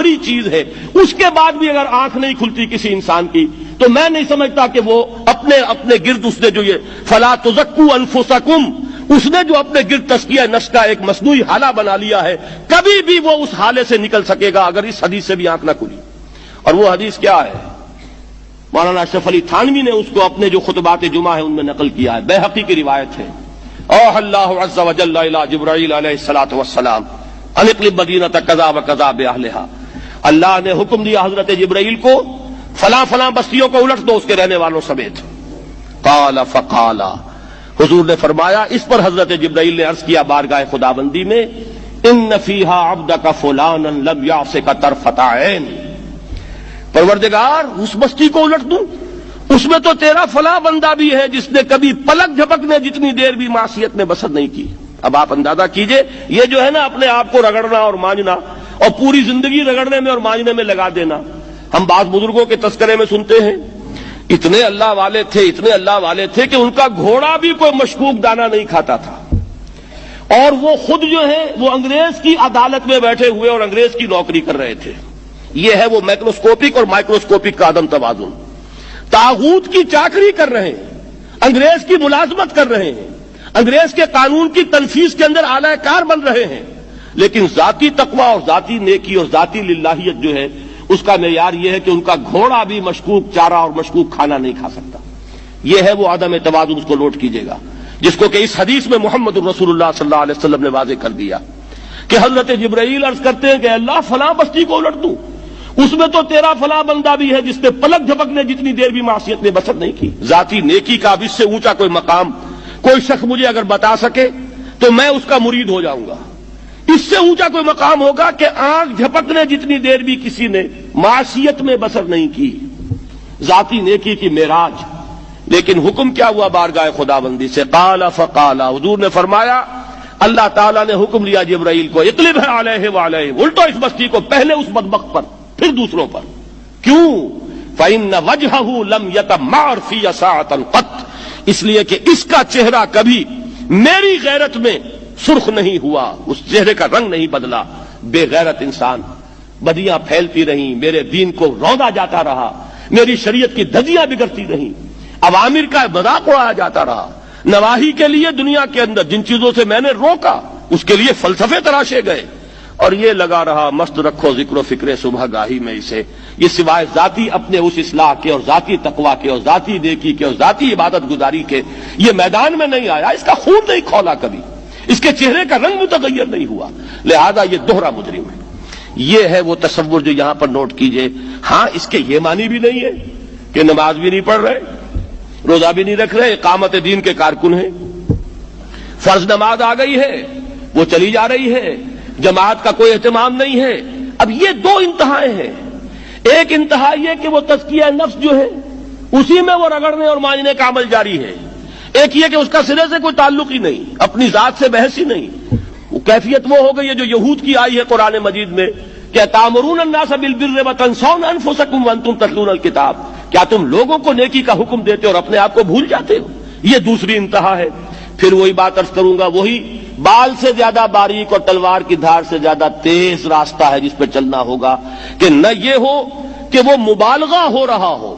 آخری چیز ہے، اس کے بعد بھی اگر آنکھ نہیں کھلتی کسی انسان کی تو میں نہیں سمجھتا کہ وہ اپنے گرد اس نے جو یہ فلا تزکوا انفسکم، اس نے جو اپنے گرد تزکیہ نفس کا ایک مصنوعی حالہ بنا لیا ہے، کبھی بھی وہ اس حالے سے نکل سکے گا اگر اس حدیث سے بھی آنکھ نہ کھلی۔ اور وہ حدیث کیا ہے؟ مولانا اشرف علی تھانوی نے اس کو اپنے جو خطبات جمعہ ہیں ان میں نقل کیا ہے، بیہقی کی روایت ہے۔ اوحى اللہ عز وجل الى جبرائیل علیہ الصلوۃ والسلام ان اقلب مدینۃ کذا وکذا باہلها، اللہ نے حکم دیا حضرت جبرائیل کو فلاں فلاں بستیوں کو الٹ دو اس کے رہنے والوں سمیت۔ قال فقال، حضور نے فرمایا، اس پر حضرت جبرائیل نے عرض کیا بارگاہ خداوندی میں، ان فیہا عبدک فلانا لم یعصک طرفۃ عین، پروردگار اس بستی کو الٹ دوں، اس میں تو تیرا فلاں بندہ بھی ہے جس نے کبھی پلک جھپکنے جتنی دیر بھی معصیت میں بسر نہیں کی۔ اب آپ اندازہ کیجئے، یہ جو ہے نا اپنے آپ کو رگڑنا اور مانجنا اور پوری زندگی رگڑنے میں اور مانجنے میں لگا دینا، ہم بعض بزرگوں کے تذکرے میں سنتے ہیں اتنے اللہ والے تھے، اتنے اللہ والے تھے کہ ان کا گھوڑا بھی کوئی مشکوک دانہ نہیں کھاتا تھا، اور وہ خود جو ہے وہ انگریز کی عدالت میں بیٹھے ہوئے اور انگریز کی نوکری کر رہے تھے۔ یہ ہے وہ مائکروسکوپک اور مائکروسکوپک کا عدم توازن، طاغوت کی چاکری کر رہے ہیں، انگریز کی ملازمت کر رہے ہیں، انگریز کے قانون کی تنفیذ کے اندر اعلی کار بن رہے ہیں، لیکن ذاتی تقوی اور ذاتی نیکی اور ذاتی للہیت جو ہے اس کا معیار یہ ہے کہ ان کا گھوڑا بھی مشکوک چارہ اور مشکوک کھانا نہیں کھا سکتا۔ یہ ہے وہ عدم توازن، اس کو نوٹ کیجئے گا، جس کو کہ اس حدیث میں محمد الرسول اللہ صلی اللہ علیہ وسلم نے واضح کر دیا کہ حضرت جبرائیل عرض کرتے ہیں کہ اللہ فلاں بستی کو الٹ دوں، اس میں تو تیرا فلاں بندہ بھی ہے جس نے پلک جھپکنے جتنی دیر بھی معصیت میں بسر نہیں کی۔ ذاتی نیکی کا اب اس سے اونچا کوئی مقام کوئی شخص مجھے اگر بتا سکے تو میں اس کا مرید ہو جاؤں گا۔ اس سے اونچا کوئی مقام ہوگا کہ آنکھ جھپکنے جتنی دیر بھی کسی نے معصیت میں بسر نہیں کی، ذاتی نیکی کی معراج۔ لیکن حکم کیا ہوا بارگاہ خداوندی سے؟ قال فقال، حضور نے فرمایا، اللہ تعالیٰ نے حکم لیا جبرائیل کو، اقلب علیہ وعلیہ، الٹو اس بستی کو، پہلے اس بدبخت پر پھر دوسروں پر۔ کیوں؟ فإن وجهه لم يتمعر في ساعة قط، اس لیے کہ اس کا چہرہ کبھی میری غیرت میں سرخ نہیں ہوا، اس چہرے کا رنگ نہیں بدلا۔ بے غیرت انسان، بدیاں پھیلتی رہیں، میرے دین کو روندا جاتا رہا، میری شریعت کی دھجیاں بگڑتی رہیں، عوامر کا مذاق اڑایا جاتا رہا، نواہی کے لیے دنیا کے اندر جن چیزوں سے میں نے روکا اس کے لیے فلسفے تراشے گئے، اور یہ لگا رہا مست رکھو ذکر و فکر صبح گاہی میں اسے، یہ سوائے ذاتی اپنے اس اصلاح کے اور ذاتی تقوی کے اور ذاتی نیکی کے اور ذاتی عبادت گزاری کے یہ میدان میں نہیں آیا، اس کا خون نہیں کھولا کبھی، اس کے چہرے کا رنگ متغیر نہیں ہوا، لہذا یہ دوہرا مجرم ہے۔ یہ ہے وہ تصور جو یہاں پر نوٹ کیجئے۔ ہاں، اس کے یہ معنی بھی نہیں ہے کہ نماز بھی نہیں پڑھ رہے، روزہ بھی نہیں رکھ رہے، اقامت دین کے کارکن ہیں، فرض نماز آ گئی ہے وہ چلی جا رہی ہے، جماعت کا کوئی اہتمام نہیں ہے۔ اب یہ دو انتہائیں ہیں، ایک انتہا یہ کہ وہ تزکیہ نفس جو ہے اسی میں وہ رگڑنے اور مانجنے کا عمل جاری ہے، ایک یہ کہ اس کا سرے سے کوئی تعلق ہی نہیں، اپنی ذات سے بحث ہی نہیں۔ وہ کیفیت وہ ہو گئی ہے جو یہود کی آئی ہے قرآن مجید میں کہ تامرون الناس بالبر وتنسون انفسکم وانتم تتلون الکتاب، کیا تم لوگوں کو نیکی کا حکم دیتے اور اپنے آپ کو بھول جاتے ہو؟ یہ دوسری انتہا ہے۔ پھر وہی بات عرض کروں گا، وہی بال سے زیادہ باریک اور تلوار کی دھار سے زیادہ تیز راستہ ہے جس پہ چلنا ہوگا کہ نہ یہ ہو کہ وہ مبالغہ ہو رہا ہو،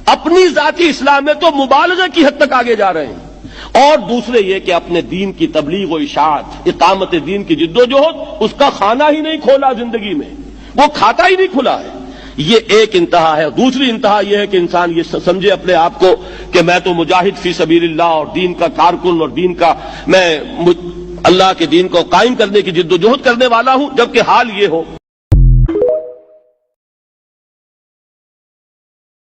اپنی ذاتی اصلاح میں تو مبالغہ کی حد تک آگے جا رہے ہیں، اور دوسرے یہ کہ اپنے دین کی تبلیغ و اشاعت، اقامت دین کی جدوجہد، اس کا کھانا ہی نہیں کھولا زندگی میں، وہ کھاتا ہی نہیں کھلا ہے۔ یہ ایک انتہا ہے۔ دوسری انتہا یہ ہے کہ انسان یہ سمجھے اپنے آپ کو کہ میں تو مجاہد فی سبیل اللہ اور دین کا کارکن اور دین کا میں اللہ کے دین کو قائم کرنے کی جدوجہد کرنے والا ہوں، جبکہ حال یہ ہو